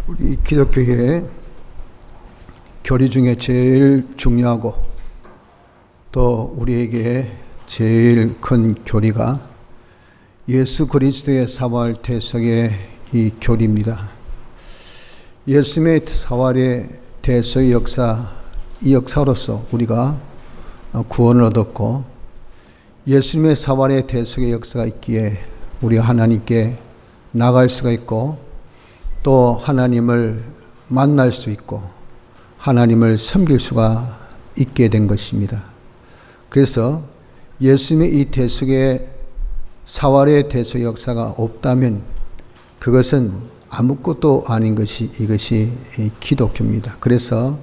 우리 기독교의 교리 중에 제일 중요하고 또 우리에게 제일 큰 교리가 예수 그리스도의 사활 대속의 이 교리입니다. 예수님의 사활의 대속의 역사, 이 역사로서 우리가 구원을 얻었고, 예수님의 사활의 대속의 역사가 있기에 우리가 하나님께 나갈 수가 있고, 또 하나님을 만날 수 있고 하나님을 섬길 수가 있게 된 것입니다. 그래서 예수님의 이 대속의 사활의 대속 역사가 없다면 그것은 아무것도 아닌 것이 이것이 기독교입니다. 그래서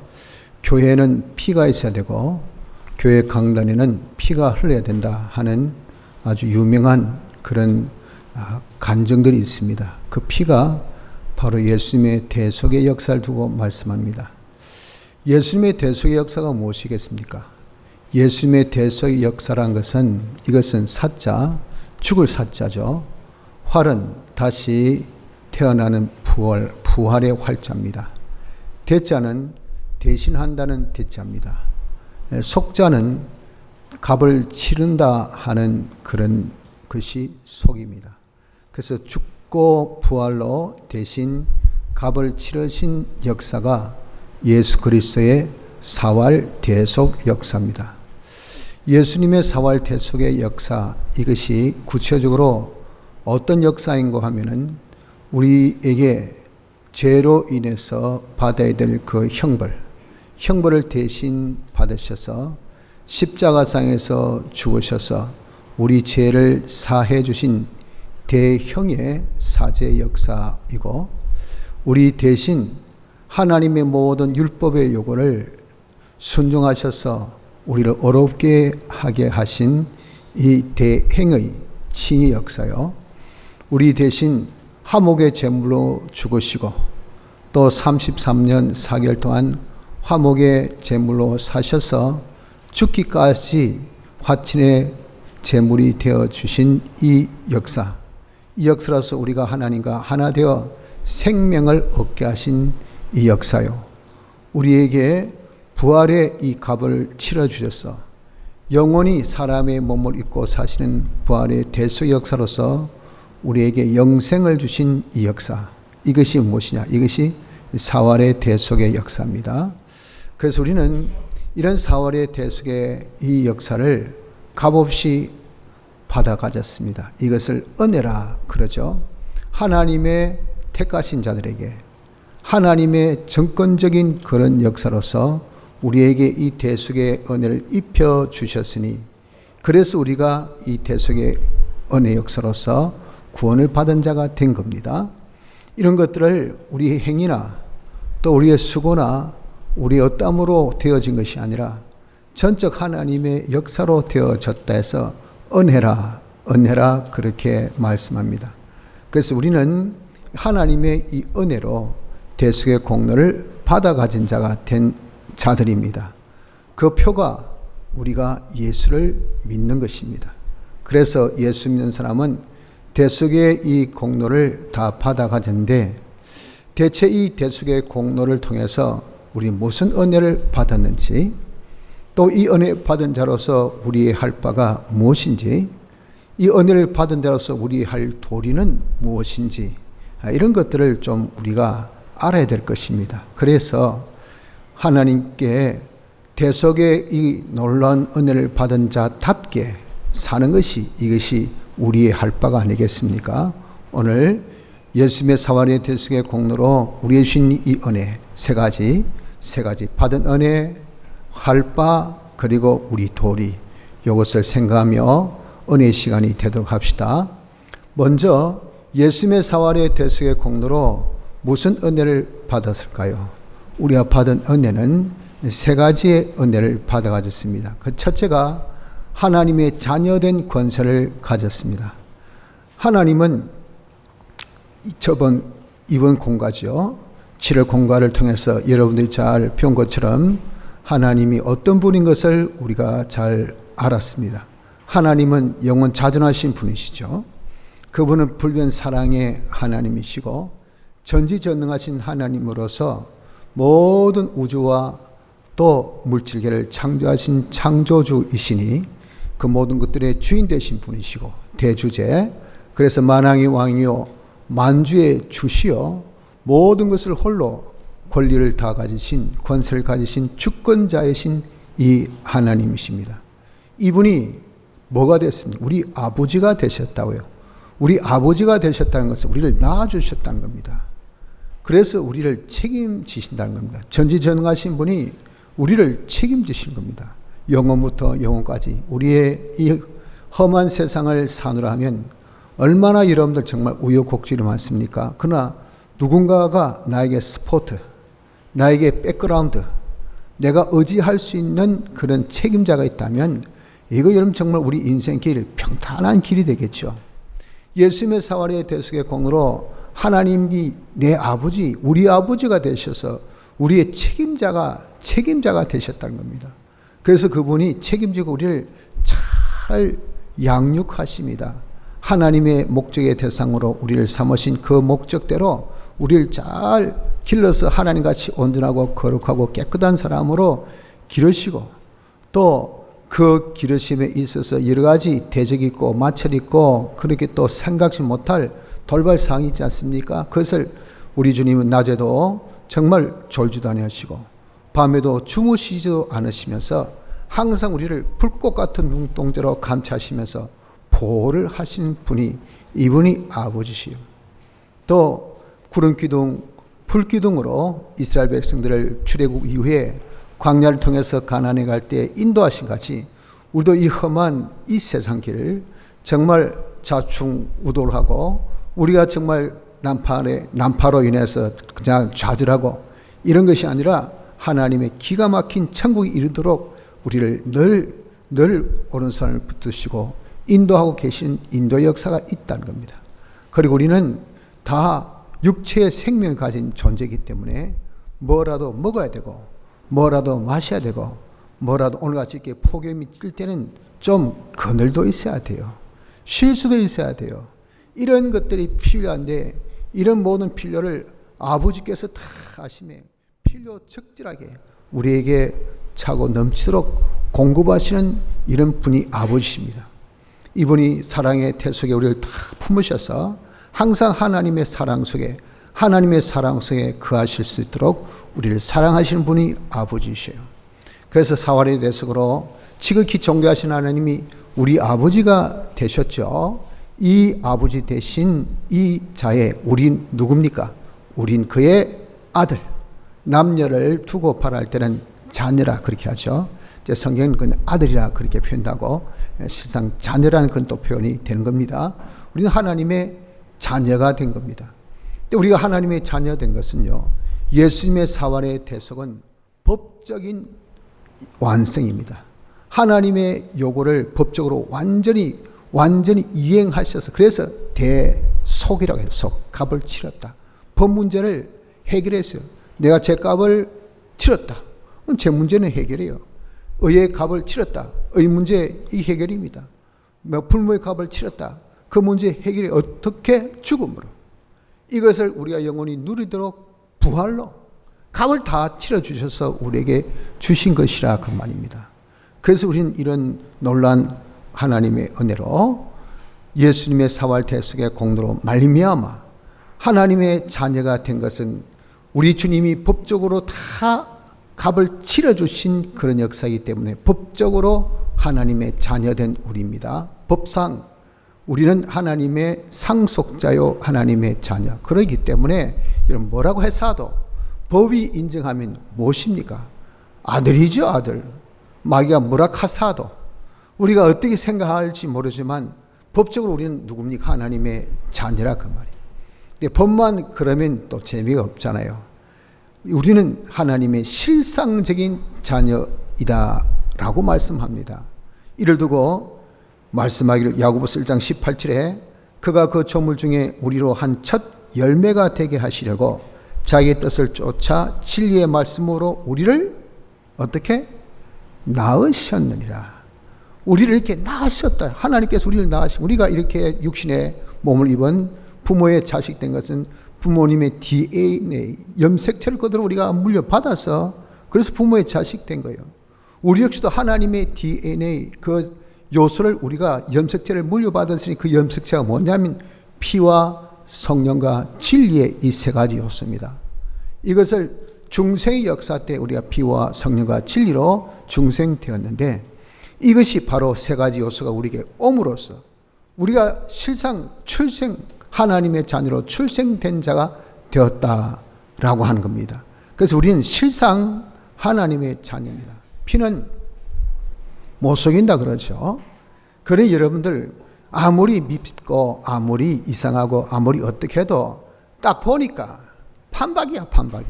교회는 피가 있어야 되고 교회 강단에는 피가 흘러야 된다 하는 아주 유명한 그런 간증들이 있습니다. 그 피가 바로 예수님의 대속의 역사를 두고 말씀합니다. 예수님의 대속의 역사가 무엇이겠습니까? 예수님의 대속의 역사란 것은 이것은 사자, 죽을 사자죠. 활은 다시 태어나는 부활의 활자입니다. 대자는 대신한다는 대자입니다. 속자는 값을 치른다 하는 그런 것이 속입니다. 그래서 죽고 부활로 대신 값을 치르신 역사가 예수 그리스도의 사활 대속 역사입니다. 예수님의 사활 대속의 역사, 이것이 구체적으로 어떤 역사인가 하면은 우리에게 죄로 인해서 받아야 될 그 형벌을 대신 받으셔서 십자가상에서 죽으셔서 우리 죄를 사해 주신 대형의 사죄 역사이고, 우리 대신 하나님의 모든 율법의 요구를 순종하셔서 우리를 어렵게 하게 하신 이 대행의 칭의 역사요. 우리 대신 화목의 제물로 죽으시고 또 33년 4개월 동안 화목의 제물로 사셔서 죽기까지 화친의 제물이 되어 주신 이 역사, 이 역사로서 우리가 하나님과 하나 되어 생명을 얻게 하신 이 역사요. 우리에게 부활의 이 값을 치러주셔서 영원히 사람의 몸을 입고 사시는 부활의 대속 역사로서 우리에게 영생을 주신 이 역사, 이것이 무엇이냐? 이것이 사활의 대속의 역사입니다. 그래서 우리는 이런 사활의 대속의 이 역사를 값없이 받아 가졌습니다. 이것을 은혜라 그러죠. 하나님의 택하신 자들에게 하나님의 정권적인 그런 역사로서 우리에게 이 대속의 은혜를 입혀 주셨으니, 그래서 우리가 이 대속의 은혜 역사로서 구원을 받은 자가 된 겁니다. 이런 것들을 우리의 행위나 또 우리의 수고나 우리의 어떠함으로 되어진 것이 아니라 전적 하나님의 역사로 되어졌다 해서 은혜라 그렇게 말씀합니다. 그래서 우리는 하나님의 이 은혜로 대속의 공로를 받아 가진 자가 된 자들입니다. 그 표가 우리가 예수를 믿는 것입니다. 그래서 예수 믿는 사람은 대속의 이 공로를 다 받아 가졌는데, 대체 이 대속의 공로를 통해서 우리 무슨 은혜를 받았는지, 또 이 은혜 받은 자로서 우리의 할 바가 무엇인지, 이 은혜를 받은 자로서 우리 할 도리는 무엇인지, 이런 것들을 좀 우리가 알아야 될 것입니다. 그래서 하나님께 대속의 이 놀라운 은혜를 받은 자답게 사는 것이, 이것이 우리의 할 바가 아니겠습니까? 오늘 예수님의 사활의 대속의 공로로 우리의 주신 이 은혜 세 가지 받은 은혜, 할 바, 그리고 우리 도리, 이것을 생각하며 은혜의 시간이 되도록 합시다. 먼저 예수님의 사활의 대속의 공로로 무슨 은혜를 받았을까요? 우리가 받은 은혜는 세 가지의 은혜를 받아 가졌습니다. 그 첫째가 하나님의 자녀된 권세를 가졌습니다. 하나님은 이번 공과죠. 7월 공과를 통해서 여러분들이 잘 배운 것처럼 하나님이 어떤 분인 것을 우리가 잘 알았습니다. 하나님은 영원 자존하신 분이시죠. 그분은 불변 사랑의 하나님이시고 전지전능하신 하나님으로서 모든 우주와 또 물질계를 창조하신 창조주이시니 그 모든 것들의 주인 되신 분이시고 대주제, 그래서 만왕의 왕이요 만주의 주시요 모든 것을 홀로 권리를 다 가지신, 권세를 가지신 주권자이신 이 하나님이십니다. 이분이 뭐가 됐습니까? 우리 아버지가 되셨다고요. 우리 아버지가 되셨다는 것은 우리를 낳아주셨다는 겁니다. 그래서 우리를 책임지신다는 겁니다. 전지전능하신 분이 우리를 책임지신 겁니다. 영원부터 영원까지 우리의 이 험한 세상을 사느라 하면 얼마나 여러분들 정말 우여곡절이 많습니까? 그러나 누군가가 나에게 스포트, 나에게 백그라운드, 내가 의지할 수 있는 그런 책임자가 있다면 이거 여러분 정말 우리 인생 길 평탄한 길이 되겠죠. 예수님의 사활의 대속의 공으로 하나님이 내 아버지, 우리 아버지가 되셔서 우리의 책임자가 되셨다는 겁니다. 그래서 그분이 책임지고 우리를 잘 양육하십니다. 하나님의 목적의 대상으로 우리를 삼으신 그 목적대로 우리를 잘 길러서 하나님같이 온전하고 거룩하고 깨끗한 사람으로 기르시고 또 그 기르심에 있어서 여러 가지 대적이 있고 마찰이 있고 그렇게 또 생각지 못할 돌발사항이 있지 않습니까? 그것을 우리 주님은 낮에도 정말 졸지도 아니하시고 밤에도 주무시지도 않으시면서 항상 우리를 불꽃 같은 눈동자로 감싸시면서 보호를 하신 분이 이분이 아버지시요. 또 구름기둥, 불기둥으로 이스라엘 백성들을 출애굽 이후에 광야를 통해서 가나안에 갈 때 인도하신 같이 우리도 이 험한 이 세상 길을 정말 좌충우돌 하고 우리가 정말 난파로 인해서 그냥 좌절하고 이런 것이 아니라 하나님의 기가 막힌 천국에 이르도록 우리를 늘 오른손을 붙드시고 인도하고 계신 인도 역사가 있다는 겁니다. 그리고 우리는 다 육체의 생명을 가진 존재이기 때문에 뭐라도 먹어야 되고 뭐라도 마셔야 되고 뭐라도 오늘같이 이렇게 폭염이 찔 때는 좀 그늘도 있어야 돼요. 쉴 수도 있어야 돼요. 이런 것들이 필요한데 이런 모든 필요를 아버지께서 다 아시며 필요 적절하게 우리에게 차고 넘치도록 공급하시는 이런 분이 아버지십니다. 이분이 사랑의 태속에 우리를 다 품으셔서 항상 하나님의 사랑 속에 거하실 수 있도록 우리를 사랑하시는 분이 아버지이셔요. 그래서 사활의 대속으로 지극히 존귀하신 하나님이 우리 아버지가 되셨죠. 이 아버지 대신 이 자의 우린 누굽니까? 우린 그의 아들. 남녀를 두고 발할 때는 자녀라 그렇게 하죠. 이제 성경은 그냥 아들이라 그렇게 표현하고 실상 자녀라는 그런 또 표현이 되는 겁니다. 우리는 하나님의 자녀가 된 겁니다. 우리가 하나님의 자녀 된 것은요, 예수님의 사활의 대속은 법적인 완성입니다. 하나님의 요구를 법적으로 완전히 이행하셔서 그래서 대속이라고 해요. 값을 치렀다. 법 문제를 해결했어요. 내가 제 값을 치렀다. 그럼 제 문제는 해결해요. 의의 값을 치렀다. 의 문제 이 해결입니다. 불모의 값을 치렀다. 그 문제 해결이 어떻게? 죽음으로. 이것을 우리가 영원히 누리도록 부활로 값을 다 치러주셔서 우리에게 주신 것이라 그 말입니다. 그래서 우리는 이런 놀라운 하나님의 은혜로 예수님의 사활 대속의 공로로 말미암아 하나님의 자녀가 된 것은 우리 주님이 법적으로 다 값을 치러주신 그런 역사이기 때문에 법적으로 하나님의 자녀된 우리입니다. 법상 우리는 하나님의 상속자요 하나님의 자녀. 그러기 때문에 여러분 뭐라고 해서도 법이 인정하면 무엇입니까? 아들이죠, 아들. 마귀가 뭐라 하사도 우리가 어떻게 생각할지 모르지만 법적으로 우리는 누굽니까? 하나님의 자녀라 그 말이에요. 근데 법만 그러면 또 재미가 없잖아요. 우리는 하나님의 실상적인 자녀이다라고 말씀합니다. 이를 두고 말씀하기를 야고보서 1장 18절에 그가 그 조물 중에 우리로 한 첫 열매가 되게 하시려고 자기의 뜻을 쫓아 진리의 말씀으로 우리를 어떻게? 낳으셨느니라. 우리를 이렇게 낳으셨다. 하나님께서 우리를 낳으시고 우리가 이렇게 육신의 몸을 입은 부모의 자식 된 것은 부모님의 DNA, 염색체를 그대로 우리가 물려받아서 그래서 부모의 자식 된 거예요. 우리 역시도 하나님의 DNA, 그 요소를 우리가 염색체를 물려받았으니 그 염색체가 뭐냐면 피와 성령과 진리의 이 세 가지 요소입니다. 이것을 중생의 역사 때 우리가 피와 성령과 진리로 중생되었는데 이것이 바로 세 가지 요소가 우리에게 옴으로써 우리가 실상 출생, 하나님의 자녀로 출생된 자가 되었다라고 하는 겁니다. 그래서 우리는 실상 하나님의 자녀입니다. 피는 못 속인다 그러죠. 그래 여러분들 아무리 밉고 아무리 이상하고 아무리 어떻게 해도 딱 보니까 판박이야 판박이.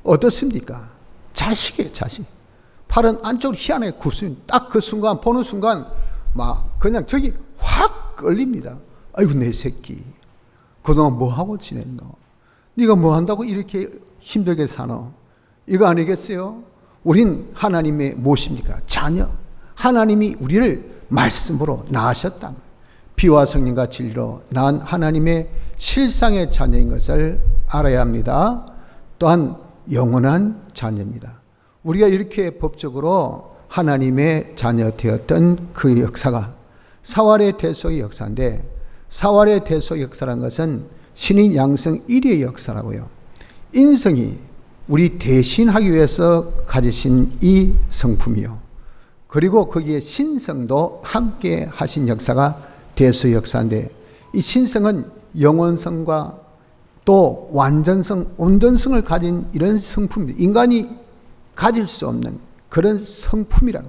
어떻습니까? 자식이에요 자식. 팔은 안쪽으로 희한하게 굽습니다. 딱 그 순간 보는 순간 막 그냥 저기 확 끌립니다. 아이고 내 새끼 그동안 뭐하고 지냈노? 네가 뭐 한다고 이렇게 힘들게 사노? 이거 아니겠어요? 우린 하나님의 무엇입니까? 자녀. 하나님이 우리를 말씀으로 낳으셨다. 피와 성령과 진리로 낳은 하나님의 실상의 자녀인 것을 알아야 합니다. 또한 영원한 자녀입니다. 우리가 이렇게 법적으로 하나님의 자녀 되었던 그 역사가 사활의 대속의 역사인데 사활의 대속의 역사라는 것은 신인 양성 1위의 역사라고요. 인성이 우리 대신하기 위해서 가지신 이 성품이요. 그리고 거기에 신성도 함께 하신 역사가 대속의 역사인데 이 신성은 영원성과 또 완전성, 온전성을 가진 이런 성품입니다. 인간이 가질 수 없는 그런 성품이라고.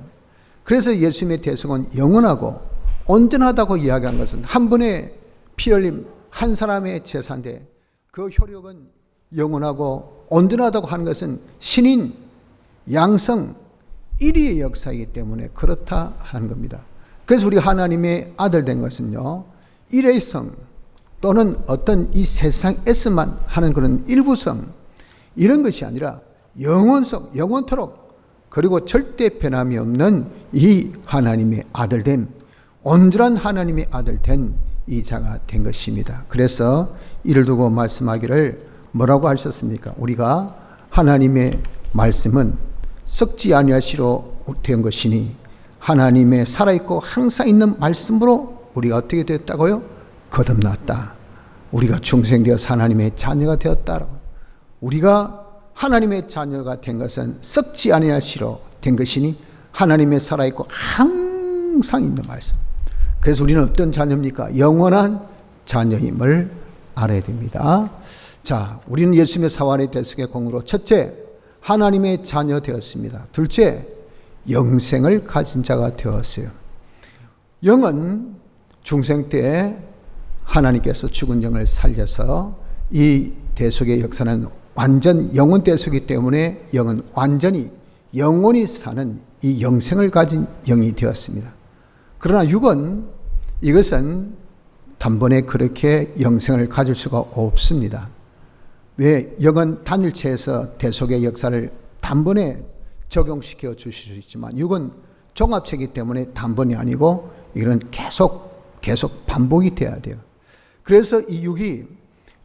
그래서 예수님의 대속은 영원하고 온전하다고 이야기한 것은 한 번의 피 흘림 한 사람의 제사인데 그 효력은 영원하고 온전하다고 하는 것은 신인 양성 1위의 역사이기 때문에 그렇다 하는 겁니다. 그래서 우리 하나님의 아들 된 것은요, 일회성 또는 어떤 이 세상에서만 하는 그런 일부성 이런 것이 아니라 영원성, 영원토록 그리고 절대 변함이 없는 이 하나님의 아들 된 온전한 하나님의 아들 된 이 자가 된 것입니다. 그래서 이를 두고 말씀하기를 뭐라고 하셨습니까? 우리가 하나님의 말씀은 썩지 아니하시로 된 것이니 하나님의 살아있고 항상 있는 말씀으로 우리가 어떻게 되었다고요? 거듭났다. 우리가 중생되어서 하나님의 자녀가 되었다. 우리가 하나님의 자녀가 된 것은 썩지 아니하시로 된 것이니 하나님의 살아있고 항상 있는 말씀. 그래서 우리는 어떤 자녀입니까? 영원한 자녀임을 알아야 됩니다. 자, 우리는 예수님의 사활의 대속의 공으로 첫째, 하나님의 자녀 되었습니다. 둘째, 영생을 가진 자가 되었어요. 영은 중생 때 하나님께서 죽은 영을 살려서 이 대속의 역사는 완전 영원 대속이기 때문에 영은 완전히 영원히 사는 이 영생을 가진 영이 되었습니다. 그러나 육은 이것은 단번에 그렇게 영생을 가질 수가 없습니다. 왜? 영은 단일체에서 대속의 역사를 단번에 적용시켜 주실 수 있지만 육은 종합체이기 때문에 단번이 아니고 이건 계속 반복이 돼야 돼요. 그래서 이 육이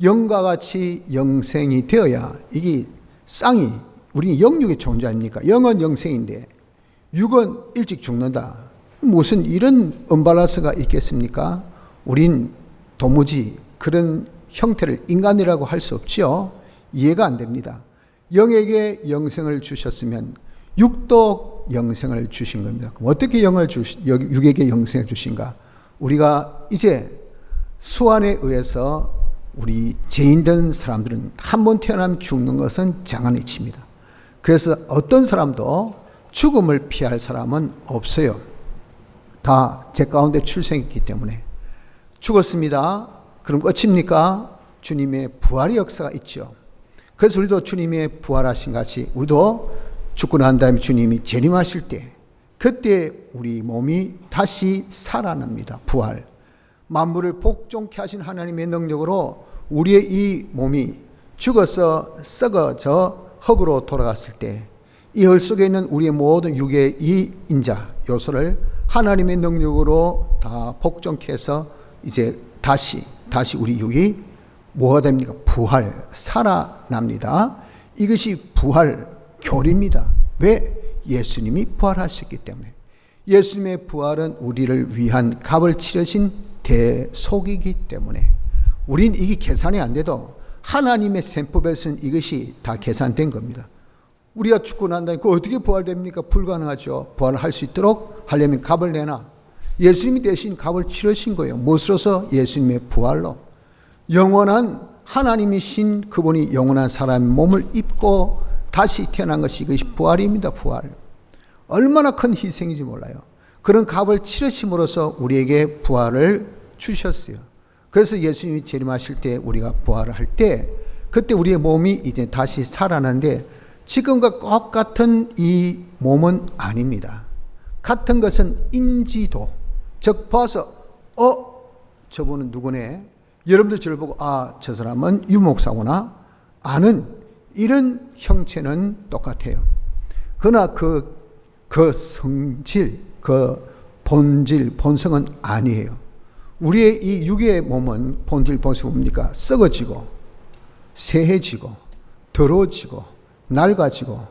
영과 같이 영생이 되어야 이게 쌍이 우리는 영육의 존재 아닙니까? 영은 영생인데 육은 일찍 죽는다. 무슨 이런 언밸런스가 있겠습니까? 우린 도무지 그런 형태를 인간이라고 할 수 없지요. 이해가 안 됩니다. 영에게 영생을 주셨으면 육도 영생을 주신 겁니다. 그럼 어떻게 육에게 영생을 주신가? 우리가 이제 수완에 의해서 우리 죄인된 사람들은 한 번 태어나면 죽는 것은 장안이치입니다. 그래서 어떤 사람도 죽음을 피할 사람은 없어요. 다 제 가운데 출생했기 때문에 죽었습니다. 그럼 끝입니까? 주님의 부활의 역사가 있죠. 그래서 우리도 주님의 부활하신 같이 우리도 죽고 난 다음에 주님이 재림하실 때 그때 우리 몸이 다시 살아납니다. 부활. 만물을 복종케 하신 하나님의 능력으로 우리의 이 몸이 죽어서 썩어져 흙으로 돌아갔을 때 이 흙 속에 있는 우리의 모든 육의 이 인자 요소를 하나님의 능력으로 다 복종케 해서 이제 다시 우리 육이 뭐가 됩니까? 부활, 살아납니다. 이것이 부활 교리입니다. 왜? 예수님이 부활하셨기 때문에. 예수님의 부활은 우리를 위한 값을 치르신 대속이기 때문에 우린 이게 계산이 안 돼도 하나님의 셈법에서는 이것이 다 계산된 겁니다. 우리가 죽고 난 다음에 어떻게 부활됩니까? 불가능하죠. 부활을 할 수 있도록 하려면 값을 내놔. 예수님이 대신 값을 치르신 거예요. 무엇으로서? 예수님의 부활로. 영원한 하나님이신 그분이 영원한 사람의 몸을 입고 다시 태어난 것이 이것이 부활입니다. 부활. 얼마나 큰 희생인지 몰라요. 그런 값을 치르심으로써 우리에게 부활을 주셨어요. 그래서 예수님이 재림하실 때 우리가 부활을 할 때 그때 우리의 몸이 이제 다시 살아나는데 지금과 똑같은 이 몸은 아닙니다. 같은 것은 인지도, 즉 봐서 저분은 누구네? 여러분들 저를 보고 저 사람은 유목사구나 아는 이런 형체는 똑같아요. 그러나 그 성질, 그 본질, 본성은 아니에요. 우리의 이 육의 몸은 본질, 본성이 뭡니까? 썩어지고 쇠해지고 더러워지고 낡아지고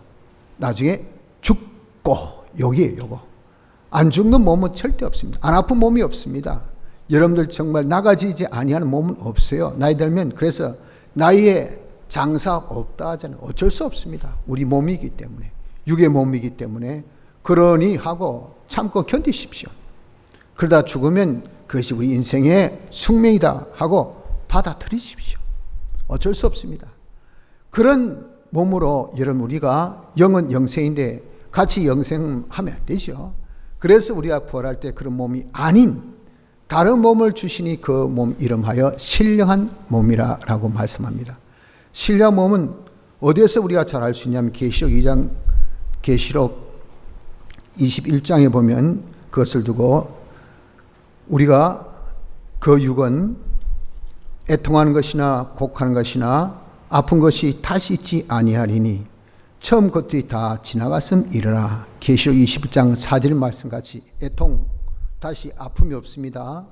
나중에 죽고 여기에요. 요거. 안 죽는 몸은 절대 없습니다. 안 아픈 몸이 없습니다. 여러분들 정말 나가지지 아니하는 몸은 없어요. 나이 들면 그래서 나이에 장사 없다 하잖아요. 어쩔 수 없습니다. 우리 몸이기 때문에 육의 몸이기 때문에 그러니 하고 참고 견디십시오. 그러다 죽으면 그것이 우리 인생의 숙명이다 하고 받아들이십시오. 어쩔 수 없습니다. 그런 몸으로 여러분 우리가 영은 영생인데 같이 영생하면 안 되죠. 그래서 우리가 부활할 때 그런 몸이 아닌 다른 몸을 주시니 그 몸 이름하여 신령한 몸이라고 말씀합니다. 신령한 몸은 어디에서 우리가 잘 알 수 있냐면 계시록 21장에 보면 그것을 두고 우리가 그 육은 애통하는 것이나 곡하는 것이나 아픈 것이 다시 있지 아니하리니 처음 것들이 다 지나갔음 이르라. 계시록 21장 4절 말씀같이 애통, 다시 아픔이 없습니다.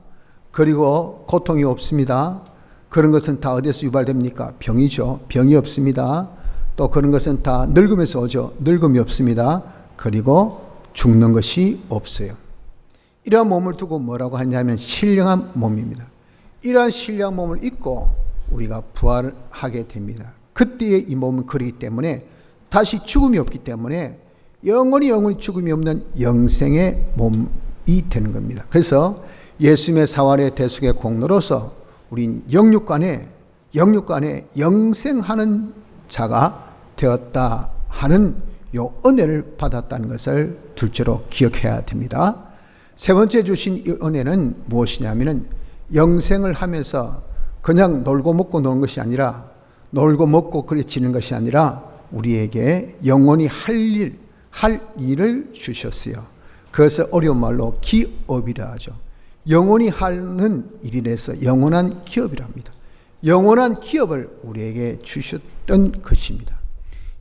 그리고 고통이 없습니다. 그런 것은 다 어디에서 유발됩니까? 병이죠. 병이 없습니다. 또 그런 것은 다 늙음에서 오죠. 늙음이 없습니다. 그리고 죽는 것이 없어요. 이러한 몸을 두고 뭐라고 하냐면 신령한 몸입니다. 이러한 신령한 몸을 입고 우리가 부활하게 됩니다. 그때의 이 몸은 그렇기 때문에 다시 죽음이 없기 때문에 영원히 죽음이 없는 영생의 몸이 되는 겁니다. 그래서 예수님의 사활의 대속의 공로로서 우린 영육간에 영생하는 자가 되었다 하는 요 은혜를 받았다는 것을 둘째로 기억해야 됩니다. 세 번째 주신 이 은혜는 무엇이냐면은 영생을 하면서 그냥 놀고 먹고 노는 것이 아니라 놀고 먹고 그래 지는 것이 아니라 우리에게 영원히 할 일을 주셨어요. 그래서 어려운 말로 기업이라 하죠. 영원히 하는 일이라서 영원한 기업이랍니다. 영원한 기업을 우리에게 주셨던 것입니다.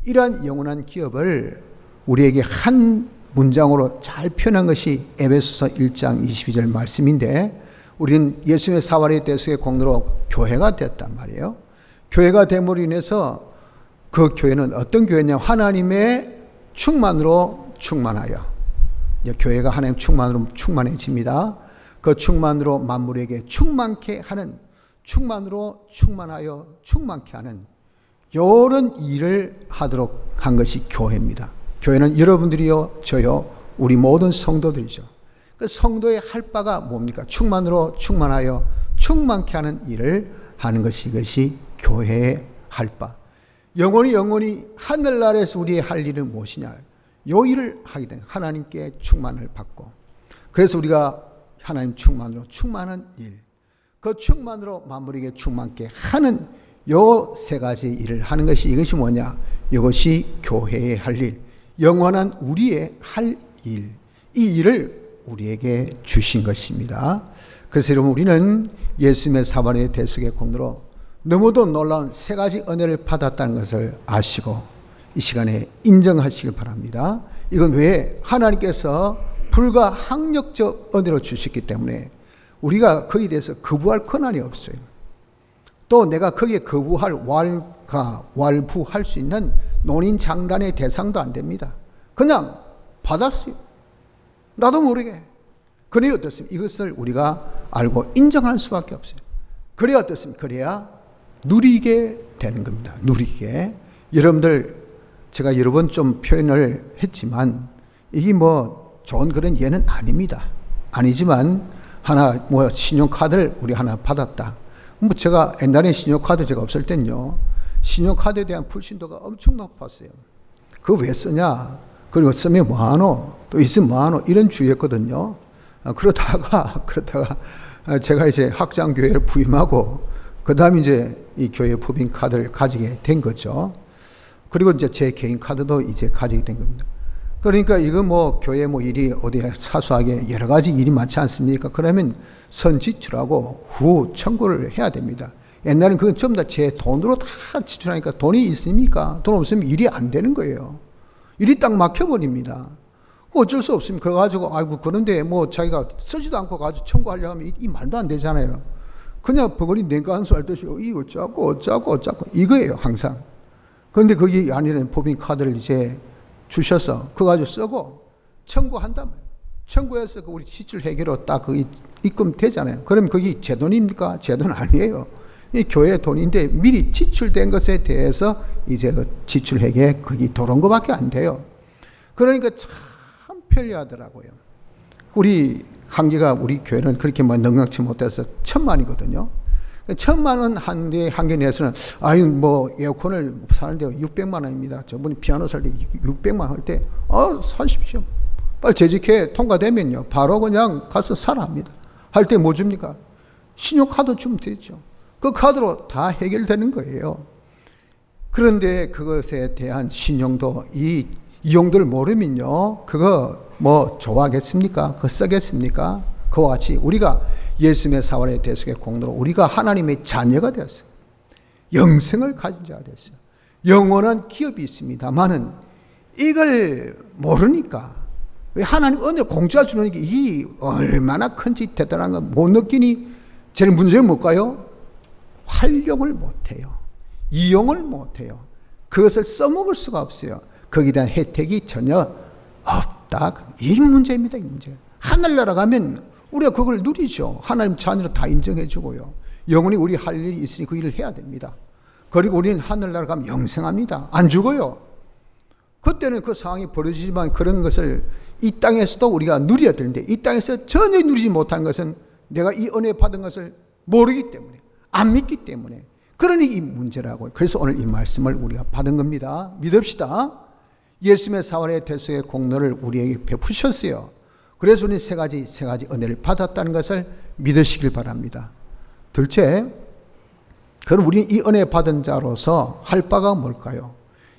이러한 영원한 기업을 우리에게 한 문장으로 잘 표현한 것이 에베소서 1장 22절 말씀인데 우리는 예수님의 사활의 대속의 공로로 교회가 됐단 말이에요. 교회가 됨으로 인해서 그 교회는 어떤 교회냐면 하나님의 충만으로 충만하여, 교회가 하나님 충만으로 충만해집니다. 그 충만으로 만물에게 충만케 하는, 충만으로 충만하여 충만케 하는 이런 일을 하도록 한 것이 교회입니다. 교회는 여러분들이요, 저요, 우리 모든 성도들이죠. 그 성도의 할 바가 뭡니까? 충만으로 충만하여 충만케 하는 일을 하는 것이 이것이 교회의 할 바. 영원히 하늘나라에서 우리의 할 일은 무엇이냐? 요 일을 하게 된 하나님께 충만을 받고, 그래서 우리가 하나님 충만으로 충만한 일, 그 충만으로 만물에게 충만케 하는 요 세 가지 일을 하는 것이 이것이 뭐냐? 이것이 교회의 할 일, 영원한 우리의 할 일, 이 일을 우리에게 주신 것입니다. 그래서 여러분 우리는 예수님의 사발의 대속의 공로로 너무도 놀라운 세 가지 은혜를 받았다는 것을 아시고 이 시간에 인정하시길 바랍니다. 이건 왜? 하나님께서 불가항력적 은혜로 주셨기 때문에 우리가 거기에 대해서 거부할 권한이 없어요. 또 내가 거기에 거부할 왈부할 수 있는 논인 장단의 대상도 안 됩니다. 그냥 받았어요. 나도 모르게. 그래야 어떻습니까? 이것을 우리가 알고 인정할 수밖에 없어요. 그래야 어떻습니까? 그래야 누리게 되는 겁니다. 누리게. 여러분들, 제가 여러 번 좀 표현을 했지만 이게 뭐 좋은 그런 예는 아닙니다. 아니지만 하나 뭐 신용카드를 우리 하나 받았다. 뭐 제가 옛날에 신용카드 제가 없을 땐요, 신용카드에 대한 불신도가 엄청 높았어요. 그거 왜 쓰냐? 그리고 쓰면 뭐하노? 또 있으면 뭐하노? 이런 주의였거든요. 그러다가 제가 이제 학장교회를 부임하고 그 다음에 이제 이 교회 법인카드를 가지게 된 거죠. 그리고 이제 제 개인 카드도 이제 가지게 된 겁니다. 그러니까 이거 뭐 교회 뭐 일이 어디 사소하게 여러 가지 일이 많지 않습니까? 그러면 선 지출하고 후 청구를 해야 됩니다. 옛날엔 그건 전부 다 제 돈으로 다 지출하니까 돈이 있으니까 돈 없으면 일이 안 되는 거예요. 일이 딱 막혀버립니다. 어쩔 수 없습니다. 그래가지고 아이고 그런데 뭐 자기가 쓰지도 않고 가지고 청구하려고 하면 이 말도 안 되잖아요. 그냥 버거리 냉간수 할 듯이 이 어쩌고 이거예요 항상. 그런데 거기 아니라는 법인 카드를 이제 주셔서 그거 가지고 쓰고 청구한다면 청구해서 우리 지출 회계로 딱 그 입금 되잖아요. 그럼 그게 제 돈입니까? 제 돈 아니에요. 이 교회 돈인데 미리 지출된 것에 대해서 이제 그 지출 회계 거기 들어온 것밖에 안 돼요. 그러니까 참 편리하더라고요. 우리 한계가 우리 교회는 그렇게 뭐 넉넉치 못해서 1,000만이거든요. 1,000만 원 한 개 내서는 아유 뭐 에어컨을 사는데 600만 원입니다. 저분이 피아노 살 때 600만 원 할 때 사십시오. 빨리 재직해 통과되면요 바로 그냥 가서 사라 합니다. 할 때 뭐 줍니까? 신용카드 주면 되죠. 그 카드로 다 해결되는 거예요. 그런데 그것에 대한 신용도 이 이용도를 모르면요 그거 뭐 좋아하겠습니까? 그거 쓰겠습니까? 그와 같이 우리가 예수님의 사활의 대속의 공로로 우리가 하나님의 자녀가 되었어요. 영생을 가진 자가 됐어요. 영원한 기업이 있습니다만은 이걸 모르니까 왜 하나님 은혜를 공짜 주는 게 이 얼마나 큰지 대단한 거 못 느끼니 제일 문제는 뭘까요? 활용을 못해요. 이용을 못해요. 그것을 써먹을 수가 없어요. 거기에 대한 혜택이 전혀 없다. 이 문제입니다. 이 문제. 하늘나라 가면 우리가 그걸 누리죠. 하나님 자녀로 다 인정해 주고요. 영원히 우리 할 일이 있으니 그 일을 해야 됩니다. 그리고 우리는 하늘나라 가면 영생합니다. 안 죽어요. 그때는 그 상황이 벌어지지만 그런 것을 이 땅에서도 우리가 누려야 되는데 이 땅에서 전혀 누리지 못한 것은 내가 이 은혜 받은 것을 모르기 때문에 안 믿기 때문에 그러니 이 문제라고. 그래서 오늘 이 말씀을 우리가 받은 겁니다. 믿읍시다. 예수님의 사활의 대속의 공로를 우리에게 베푸셨어요. 그래서 우리는 세 가지 은혜를 받았다는 것을 믿으시길 바랍니다. 둘째, 그럼 우리는 이 은혜 받은 자로서 할 바가 뭘까요?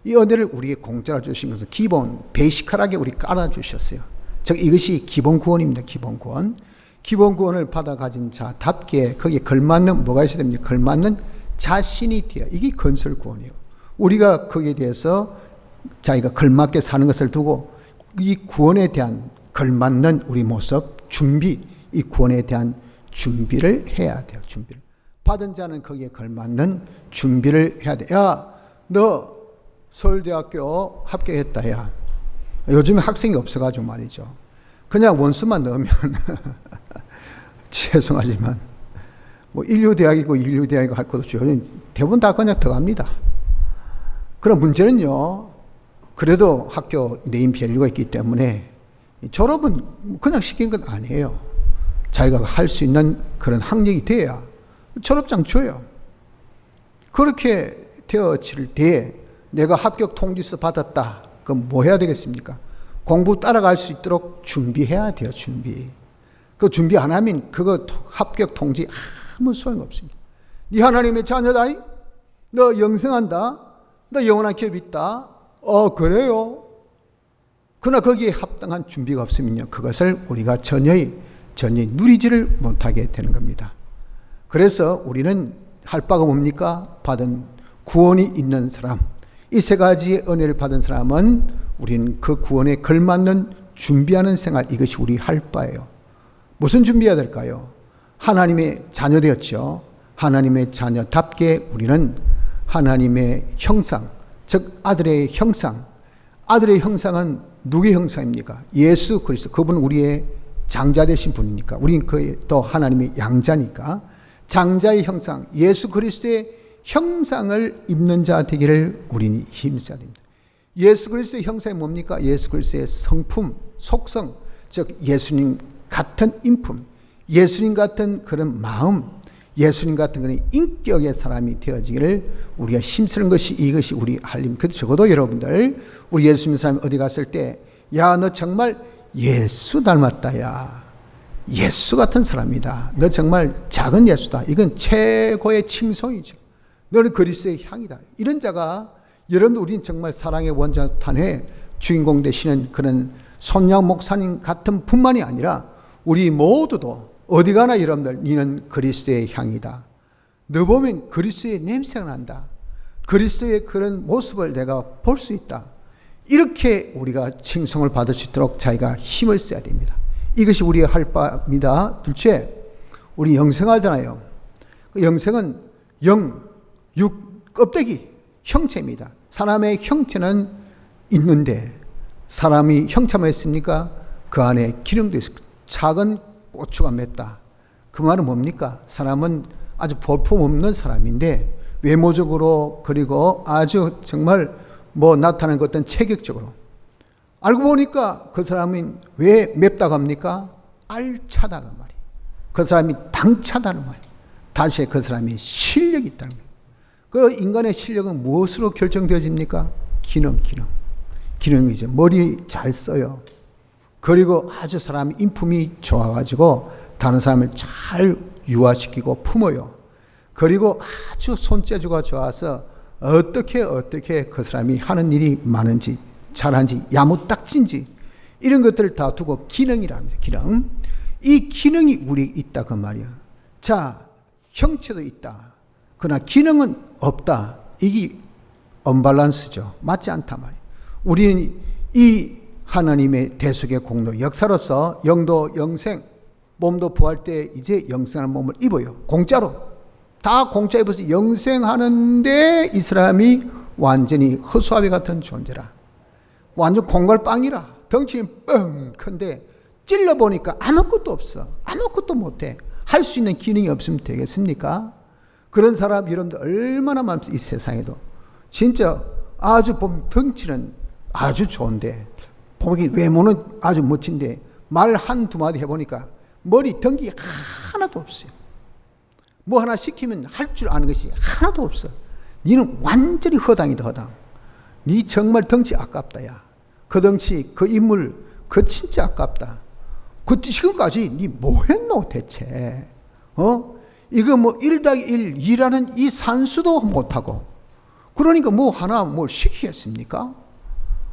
이 은혜를 우리에게 공짜로 주신 것은 기본, 베이시컬하게 우리 깔아주셨어요. 즉 이것이 기본 구원입니다. 기본 구원. 기본 구원을 받아 가진 자답게 거기에 걸맞는 뭐가 있어야 됩니까? 걸맞는 자신이 되어. 이게 건설 구원이에요. 우리가 거기에 대해서 자기가 걸맞게 사는 것을 두고 이 구원에 대한 걸맞는 우리 모습, 준비, 이 구원에 대한 준비를 해야 돼요. 준비를. 받은 자는 거기에 걸맞는 준비를 해야 돼. 야, 너 서울대학교 합격했다. 야, 요즘에 학생이 없어가지고 말이죠. 그냥 원수만 넣으면 죄송하지만 뭐 인류대학이고 할 것도 없죠. 대부분 다 그냥 들어갑니다. 그런 문제는요. 그래도 학교 네임 밸류가 있기 때문에 졸업은 그냥 시키는 건 아니에요. 자기가 할 수 있는 그런 학력이 돼야 졸업장 줘요. 그렇게 되어질 때 내가 합격 통지서 받았다. 그럼 뭐 해야 되겠습니까? 공부 따라갈 수 있도록 준비해야 돼요. 준비. 그 준비 안 하면 그거 합격 통지 아무 소용없습니다. 네 하나님의 자녀다. 너 영생한다. 너 영원한 기업이 있다. 그래요? 그러나 거기에 합당한 준비가 없으면요. 그것을 우리가 전혀 누리지를 못하게 되는 겁니다. 그래서 우리는 할 바가 뭡니까? 받은 구원이 있는 사람. 이 세 가지의 은혜를 받은 사람은 우리는 그 구원에 걸맞는 준비하는 생활, 이것이 우리 할 바예요. 무슨 준비해야 될까요? 하나님의 자녀 되었죠. 하나님의 자녀답게 우리는 하나님의 형상, 즉 아들의 형상. 아들의 형상은 누구의 형상입니까? 예수 그리스도. 그분은 우리의 장자 되신 분이니까. 우리는 또 하나님의 양자니까. 장자의 형상, 예수 그리스도의 형상을 입는 자 되기를 우리는 힘써야 됩니다. 예수 그리스도의 형상이 뭡니까? 예수 그리스도의 성품, 속성, 즉 예수님 같은 인품, 예수님 같은 그런 마음, 예수님 같은 그런 인격의 사람이 되어지기를 우리가 힘쓰는 것이 이것이 우리 할 일. 그래도 적어도 여러분들 우리 예수 믿는 사람이 어디 갔을 때 야, 너 정말 예수 닮았다. 야, 예수 같은 사람이다. 너 정말 작은 예수다. 이건 최고의 칭송이죠. 너는 그리스도의 향이다. 이런 자가 여러분들 우리는 정말 사랑의 원자탄의 주인공 되시는 그런 손양 목사님 같은 뿐만이 아니라 우리 모두도 어디 가나 여러분들 너는 그리스도의 향이다. 너 보면 그리스도의 냄새가 난다. 그리스도의 그런 모습을 내가 볼 수 있다. 이렇게 우리가 칭송을 받을 수 있도록 자기가 힘을 써야 됩니다. 이것이 우리의 할 바입니다. 둘째, 우리 영생하잖아요. 그 영생은 영, 육, 껍데기, 형체입니다. 사람의 형체는 있는데 사람이 형체만 있습니까? 그 안에 기능도 있습니다. 작은 고추가 맵다. 그 말은 뭡니까? 사람은 아주 볼품없는 사람인데 외모적으로 그리고 아주 정말 나타나는 것은 체격적으로 알고 보니까 그 사람이 왜 맵다고 합니까? 알차다가 말이에요. 그 사람이 당차다는 말이에요. 다시 그 사람이 실력이 있다는 거예요. 그 인간의 실력은 무엇으로 결정되어집니까? 기능이죠. 머리 잘 써요. 그리고 아주 사람이 인품이 좋아가지고 다른 사람을 잘 유화시키고 품어요. 그리고 아주 손재주가 좋아서 어떻게 그 사람이 하는 일이 많은지 잘한지 야무딱진지 이런 것들을 다 두고 기능이라 합니다. 기능. 이 기능이 우리 있다 그 말이야. 자, 형체도 있다. 그러나 기능은 없다. 이게 언밸런스죠. 맞지 않다 말이야. 우리는 이 하나님의 대속의 공로 역사로서 영도 영생 몸도 부활 때 이제 영생하는 몸을 입어요. 공짜로. 다 공짜 입어서 영생하는데 이 사람이 완전히 허수아비 같은 존재라. 완전 공갈빵이라. 덩치는 뻥 큰데 찔러보니까 아무것도 없어. 아무것도 못해. 할 수 있는 기능이 없으면 되겠습니까? 그런 사람 여러분들 얼마나 많습니까? 이 세상에도. 진짜 아주 보면 덩치는 아주 좋은데 보기 외모는 아주 멋진데 말 한두 마디 해보니까 머리 덩기 하나도 없어요. 뭐 하나 시키면 할 줄 아는 것이 하나도 없어. 니는 완전히 허당이다 허당. 니 정말 덩치 아깝다 야. 그 덩치 그 인물 그 진짜 아깝다. 그 지금까지 니 뭐 했노 대체. 이거 뭐 1+1 2라는 이 산수도 못하고 그러니까 뭐 하나 뭘 시키겠습니까?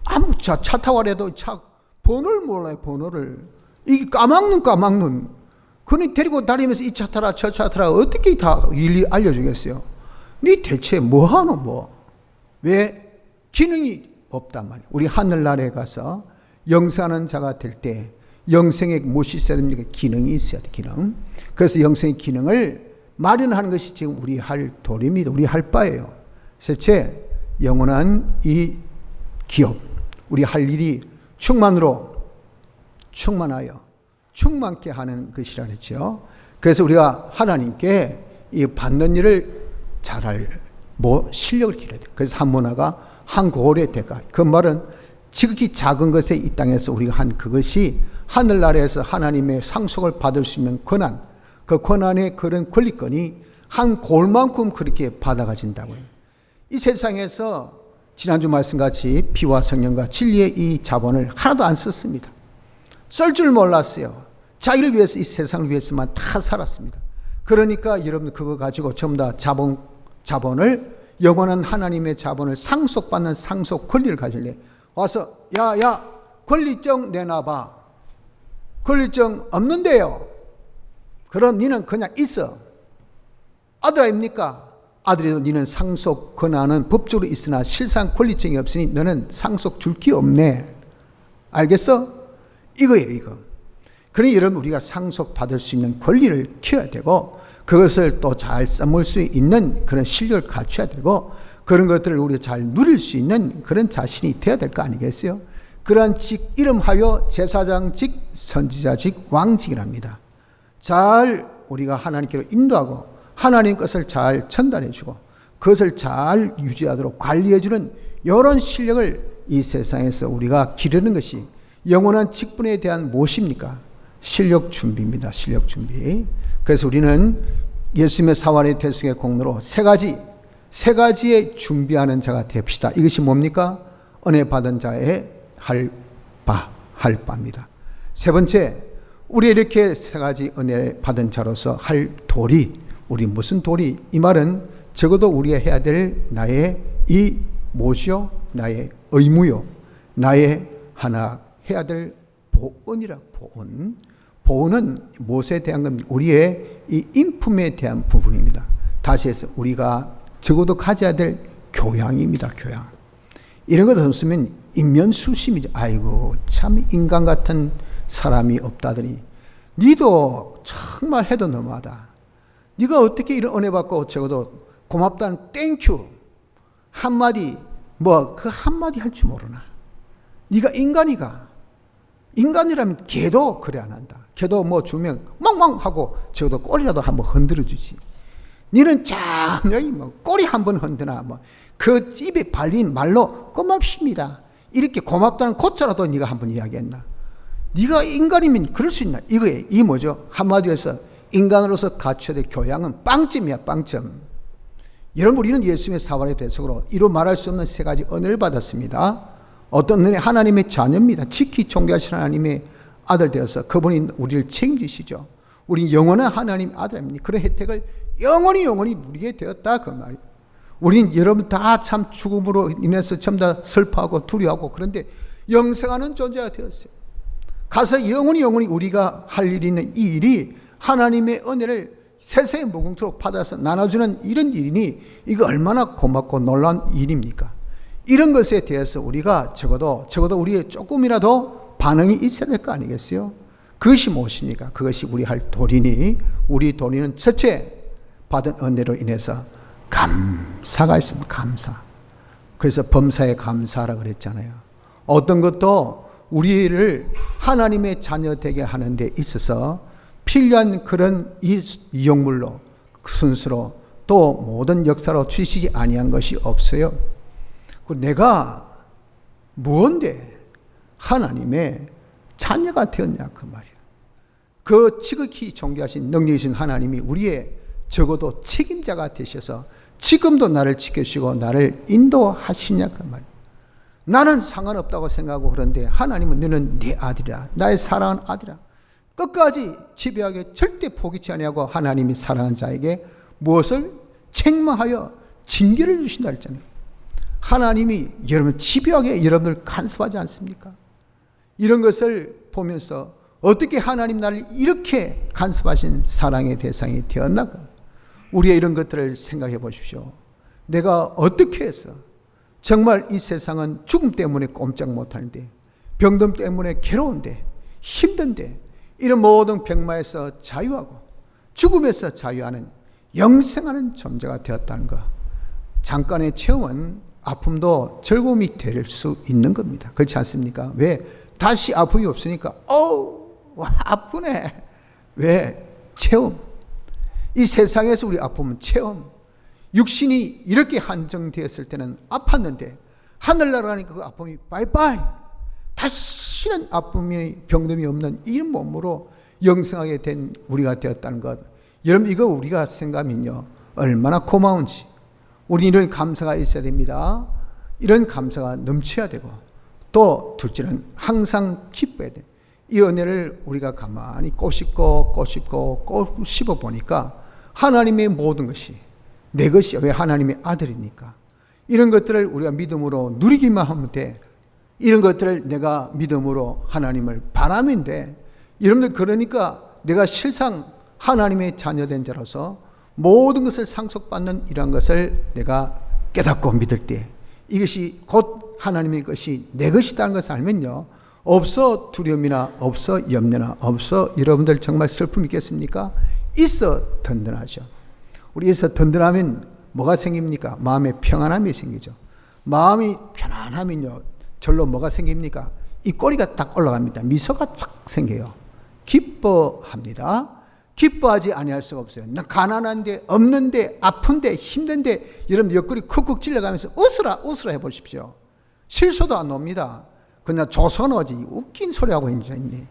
아무 차 타고 가래도 차 번호를 몰라요. 번호를. 이게 까막눈 그러니 데리고 다니면서 이 차 타라 저 차 타라 어떻게 다 일일이 알려주겠어요. 니 대체 뭐하노 뭐. 왜? 기능이 없단 말이에요. 우리 하늘나라에 가서 영생하는 자가 될 때 영생에 무엇이 있어야 됩니까? 기능이 있어야 돼. 기능. 그래서 영생의 기능을 마련하는 것이 지금 우리 할 도리입니다. 우리 할 바예요. 셋째, 영원한 이 기업. 우리 할 일이 충만하여 충만케 하는 것이라 그랬죠. 그래서 우리가 하나님께 이 받는 일을 잘할 실력을 기르야 돼요. 그래서 한 문화가 한 고을의 대가. 그 말은 지극히 작은 것에 이 땅에서 우리가 한 그것이 하늘나라에서 하나님의 상속을 받을 수 있는 권한, 그 권한의 그런 권리권이 한 고을만큼 그렇게 받아가진다고요. 이 세상에서 지난주 말씀같이 피와 성령과 진리의 이 자본을 하나도 안 썼습니다. 쓸 줄 몰랐어요. 자기를 위해서 이 세상을 위해서만 다 살았습니다. 그러니까 여러분 그거 가지고 전부 다 자본을 영원한 하나님의 자본을 상속받는 상속 권리를 가질래. 와서 야 권리증 내놔봐. 권리증 없는데요. 그럼 니는 그냥 있어. 아들 아닙니까? 아들이도 니는 상속 권한은 법적으로 있으나 실상 권리증이 없으니 너는 상속 줄 게 없네. 알겠어? 이거예요 이거. 그러니 여러분 우리가 상속받을 수 있는 권리를 키워야 되고 그것을 또 잘 써먹을 수 있는 그런 실력을 갖춰야 되고, 그런 것들을 우리가 잘 누릴 수 있는 그런 자신이 되어야 될 거 아니겠어요? 그러한 직 이름하여 제사장직, 선지자직, 왕직이랍니다. 잘 우리가 하나님께로 인도하고 하나님 것을 잘 전달해주고 그것을 잘 유지하도록 관리해주는 이런 실력을 이 세상에서 우리가 기르는 것이 영원한 직분에 대한 무엇입니까? 실력 준비입니다. 실력 준비. 그래서 우리는 예수님의 사활의 대속의 공로로 세 가지의 준비하는 자가 됩시다. 이것이 뭡니까? 은혜 받은 자의 할 바입니다. 세 번째, 우리 이렇게 세 가지 은혜 받은 자로서 할 도리. 우리 무슨 도리? 이 말은 적어도 우리가 해야 될 나의 이 무엇이요? 나의 의무요. 나의 하나 해야 될 보은이라. 보은은 무엇에 대한 겁니까? 우리의 이 인품에 대한 부분입니다. 다시 해서 우리가 적어도 가져야 될 교양입니다. 교양. 이런 것 없으면 인면수심이죠. 아이고 참 인간 같은 사람이 없다더니 니도 정말 해도 너무하다. 네가 어떻게 이런 은혜 받고 적어도 고맙다는 땡큐 한마디 그 한마디 할 줄 모르나. 네가 인간이라면 개도 그래 안 한다. 개도 주면 멍멍하고 적어도 꼬리라도 한번 흔들어 주지. 니는 짱여기 꼬리 한번 흔드나 그 입에 발린 말로 고맙습니다. 이렇게 고맙다는 고자라도 네가 한번 이야기했나. 네가 인간이면 그럴 수 있나. 이 뭐죠? 한마디로 해서 인간으로서 갖춰야 될 교양은 빵점이야. 빵점. 여러분 우리는 예수님의 사활의 대속으로 이루 말할 수 없는 세 가지 은혜를 받았습니다. 어떤 은혜? 하나님의 자녀입니다. 지키 존귀하신 하나님의 아들 되어서 그분이 우리를 책임지시죠. 우리 영원한 하나님 아들입니다. 그런 혜택을 영원히 누리게 되었다 그 말이에요. 우린 여러분 다 참 죽음으로 인해서 전부 다 슬퍼하고 두려워하고 그런데 영생하는 존재가 되었어요. 가서 영원히 우리가 할 일이 있는 이 일이 하나님의 은혜를 세세에 무궁토록 받아서 나눠주는 이런 일이니 이거 얼마나 고맙고 놀라운 일입니까? 이런 것에 대해서 우리가 적어도 우리의 조금이라도 반응이 있어야 될 거 아니겠어요? 그것이 무엇입니까? 그것이 우리 할 도리니 우리 도리는 첫째 받은 은혜로 인해서 감사가 있습니다. 감사. 그래서 범사에 감사하라 그랬잖아요. 어떤 것도 우리를 하나님의 자녀 되게 하는 데 있어서 필요한 그런 이용물로 순수로 또 모든 역사로 주시지 아니한 것이 없어요. 내가 무언데 하나님의 자녀가 되었냐 그 말이야. 그 지극히 존귀하신 능력이신 하나님이 우리의 적어도 책임자가 되셔서 지금도 나를 지켜주시고 나를 인도하시냐 그 말이야. 나는 상관없다고 생각하고 그런데 하나님은 너는 내 아들이라. 나의 사랑하는 아들이라. 끝까지 지배하게 절대 포기치 아니하고 하나님이 사랑하는 자에게 무엇을 책망하여 징계를 주신다 했잖아요. 하나님이 여러분 집요하게 여러분을 간섭하지 않습니까? 이런 것을 보면서 어떻게 하나님 나를 이렇게 간섭하신 사랑의 대상이 되었나? 우리의 이런 것들을 생각해 보십시오. 내가 어떻게 해서 정말 이 세상은 죽음 때문에 꼼짝 못하는데 병든 때문에 괴로운데 힘든데 이런 모든 병마에서 자유하고 죽음에서 자유하는 영생하는 존재가 되었다는 것. 잠깐의 체험은 아픔도 즐거움이 될 수 있는 겁니다. 그렇지 않습니까? 왜? 다시 아픔이 없으니까 아프네. 왜? 체험. 이 세상에서 우리 아픔은 체험. 육신이 이렇게 한정되었을 때는 아팠는데 하늘나라 가니까 그 아픔이 바이바이. 다시는 아픔이 병듦이 없는 이 몸으로 영생하게 된 우리가 되었다는 것. 여러분 이거 우리가 생각하면요 얼마나 고마운지. 우리 이런 감사가 있어야 됩니다. 이런 감사가 넘쳐야 되고 또 둘째는 항상 기뻐야 돼. 이 은혜를 우리가 가만히 꼬집고 꼬집어 보니까 하나님의 모든 것이 내 것이야. 왜? 하나님의 아들이니까. 이런 것들을 우리가 믿음으로 누리기만 하면 돼. 이런 것들을 내가 믿음으로 하나님을 바라면 돼. 여러분들 그러니까 내가 실상 하나님의 자녀된 자로서 모든 것을 상속받는 이러한 것을 내가 깨닫고 믿을 때 이것이 곧 하나님의 것이 내 것이라는 것을 알면요 없어 두려움이나 없어 염려나 없어 여러분들 정말 슬픔 있겠습니까? 있어 든든하죠. 우리 있어 든든하면 뭐가 생깁니까? 마음에 평안함이 생기죠. 마음이 편안하면요, 절로 뭐가 생깁니까? 이 꼬리가 딱 올라갑니다. 미소가 착 생겨요. 기뻐합니다. 기뻐하지 아니할 수가 없어요. 나 가난한데, 없는데, 아픈데, 힘든데, 여러분 옆구리 쿡쿡 찔러가면서 웃으라 해보십시오. 실수도 안 옵니다. 그냥 조선어지 웃긴 소리 하고 있네.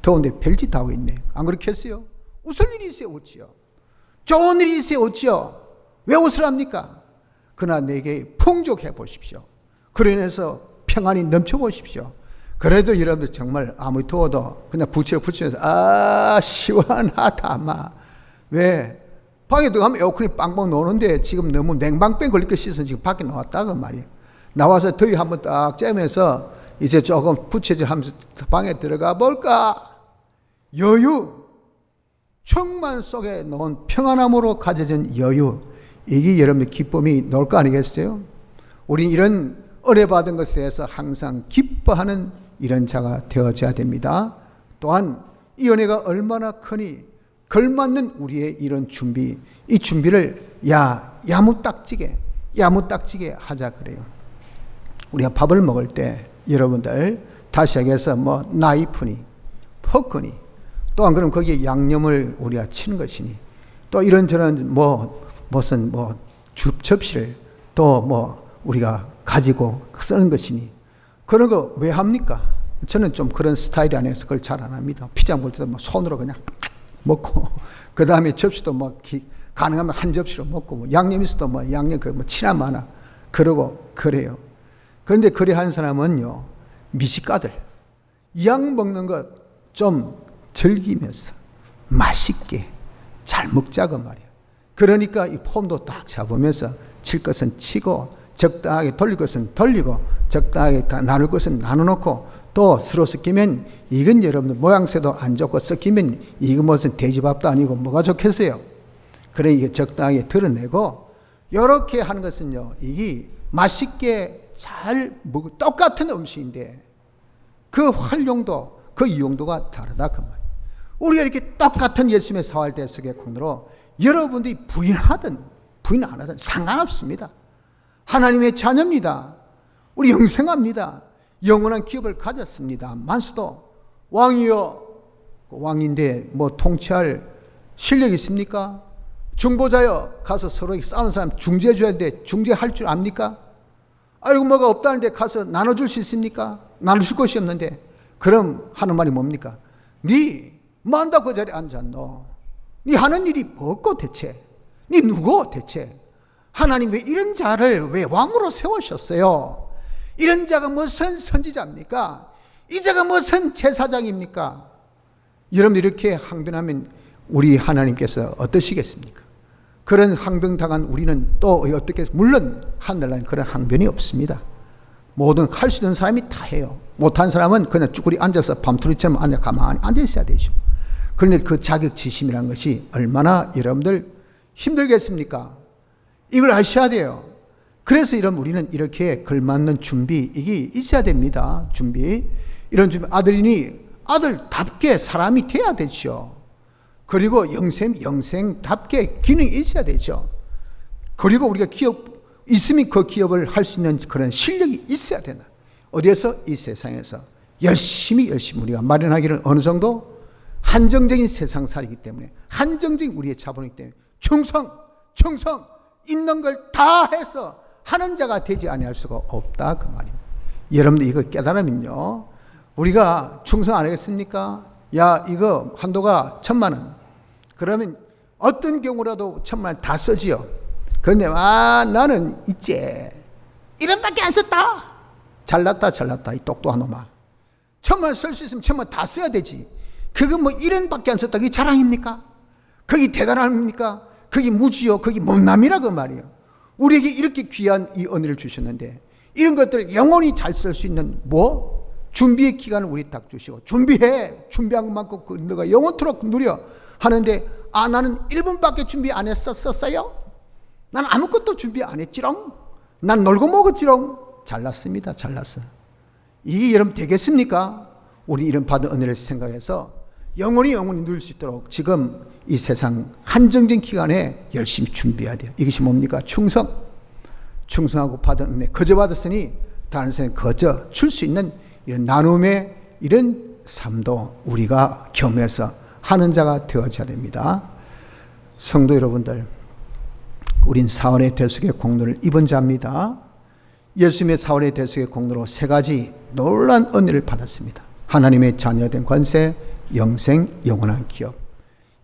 더운데 별짓 하고 있네. 안 그렇겠어요? 웃을 일이 있어야 웃지요. 좋은 일이 있어야 웃지요. 왜 웃으랍니까? 그러나 내게 풍족해 보십시오. 그로 인해서 평안이 넘쳐 보십시오. 그래도 여러분들 정말 아무리 더워도 그냥 부치를 붙이면서 시원하다 아마. 왜? 방에 들어가면 에어컨이 빵빵 노는데 지금 너무 냉방병 걸릴 것 씻어서 지금 밖에 나왔다 그 말이에요. 나와서 더위 한번 딱 쬐면서 이제 조금 부채질하면서 방에 들어가 볼까? 여유, 충만 속에 놓은 평안함으로 가져진 여유, 이게 여러분의 기쁨이 나올 거 아니겠어요? 우린 이런 은혜받은 것에 대해서 항상 기뻐하는 이런 자가 되어져야 됩니다. 또한 이 은혜가 얼마나 크니 걸맞는 우리의 이런 준비, 이 준비를 야무딱지게 하자 그래요. 우리가 밥을 먹을 때 여러분들 다시 얘기해서 나이프니 포크니 또한 그럼 거기에 양념을 우리가 치는 것이니 또 이런저런 무슨 접시를 또 우리가 가지고 쓰는 것이니 그런 거 왜 합니까? 저는 좀 그런 스타일이 아니어서 그걸 잘 안 합니다. 피자 먹을 때도 손으로 그냥 먹고 그 다음에 접시도 가능하면 한 접시로 먹고 양념 있어도 양념 치나 마나 그러고 그래요. 그런데 그래 하는 사람은요, 미식가들 양 먹는 것 좀 즐기면서 맛있게 잘 먹자고 말이에요. 그러니까 이 폼도 딱 잡으면서 칠 것은 치고 적당하게 돌릴 것은 돌리고 적당하게 나눌 것은 나눠놓고 또 서로 섞이면 이건 여러분들 모양새도 안 좋고 섞이면 이거 무슨 돼지밥도 아니고 뭐가 좋겠어요. 그래 이게 적당하게 드러내고 이렇게 하는 것은요, 이게 맛있게 잘 먹을 똑같은 음식인데 그 활용도 그 이용도가 다르다 그 말이에요. 우리가 이렇게 똑같은 예수님의 사활대 속의 공로로 여러분들이 부인하든 부인 안 하든 상관없습니다. 하나님의 자녀입니다. 우리 영생합니다. 영원한 기업을 가졌습니다. 만수도 왕이여, 왕인데 통치할 실력이 있습니까? 중보자여, 가서 서로 싸우는 사람 중재해 줘야 돼. 중재할 줄 압니까? 아이고 뭐가 없다는데 가서 나눠줄 수 있습니까? 나눠줄 것이 없는데. 그럼 하는 말이 뭡니까? 네 뭐한다고 그 자리에 앉았노? 네 하는 일이 뭐고 대체? 네 누구 대체? 하나님 왜 이런 자를 왜 왕으로 세우셨어요? 이런 자가 무슨 선지자입니까? 이 자가 무슨 제사장입니까? 여러분 이렇게 항변하면 우리 하나님께서 어떠시겠습니까? 그런 항변당한 우리는 또 어떻게, 물론 하늘나라는 그런 항변이 없습니다. 모든 할 수 있는 사람이 다 해요. 못한 사람은 그냥 쭈그리 앉아서 밤투리처럼 가만히 앉아 있어야 되죠. 그런데 그 자격지심이라는 것이 얼마나 여러분들 힘들겠습니까? 이걸 아셔야 돼요. 그래서 우리는 이렇게 걸맞는 준비, 이게 있어야 됩니다. 준비. 이런 준비, 아들이니 아들답게 사람이 돼야 되죠. 그리고 영생답게 기능이 있어야 되죠. 그리고 우리가 기업 있으면 그 기업을 할 수 있는 그런 실력이 있어야 되나. 어디에서? 이 세상에서 열심히 우리가 마련하기를 어느 정도? 한정적인 세상살이기 때문에, 한정적인 우리의 자본이기 때문에 충성 있는 걸 다 해서 하는 자가 되지 아니할 수가 없다 그 말입니다. 여러분들 이거 깨달으면요, 우리가 충성 안 하겠습니까? 이거 한도가 1,000,000원. 그러면 어떤 경우라도 1,000,000원 다 쓰지요. 그런데 나는 이제 1원밖에 안 썼다. 잘났다 이 똑똑한 놈아. 1,000,000원 쓸 수 있으면 1,000,000원 다 써야 되지. 그거 1원밖에 안 썼다. 그게 자랑입니까? 그게 대단합니까? 그게 무지요. 그게 못남이라 그 말이에요. 우리에게 이렇게 귀한 이 은혜를 주셨는데 이런 것들을 영원히 잘 쓸 수 있는 준비의 기간을 우리 딱 주시고, 준비한 것만큼 너가 영원토록 누려 하는데, 나는 1분밖에 준비 안 했었어요? 난 아무것도 준비 안 했지롱? 난 놀고 먹었지롱? 잘났습니다. 잘났어. 이게 여러분 되겠습니까? 우리 이런 받은 은혜를 생각해서 영원히 누릴 수 있도록 지금 이 세상 한정된 기간에 열심히 준비해야 돼요. 이것이 뭡니까? 충성하고 받은 은혜. 거저 받았으니 다른 사람에 거저 줄 수 있는 이런 나눔의 이런 삶도 우리가 겸해서 하는 자가 되어져야 됩니다. 성도 여러분들, 우린 사원의 대속의 공로를 입은 자입니다. 예수님의 사원의 대속의 공로로 세 가지 놀라운 은혜를 받았습니다. 하나님의 자녀된 권세, 영생, 영원한 기업.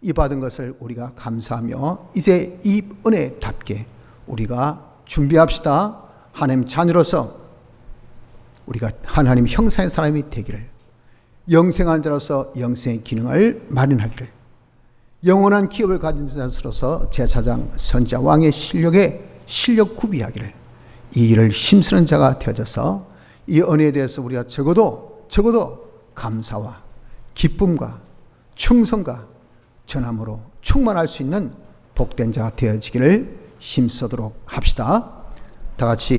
이 받은 것을 우리가 감사하며 이제 이 은혜답게 우리가 준비합시다. 하나님 자녀로서 우리가 하나님 형상의 사람이 되기를, 영생한 자로서 영생의 기능을 마련하기를, 영원한 기업을 가진 자로서 제사장, 선자, 왕의 실력 구비하기를, 이 일을 힘쓰는 자가 되어져서 이 은혜에 대해서 우리가 적어도 감사와 기쁨과 충성과 전함으로 충만할 수 있는 복된 자가 되어지기를 힘쓰도록 합시다. 다 같이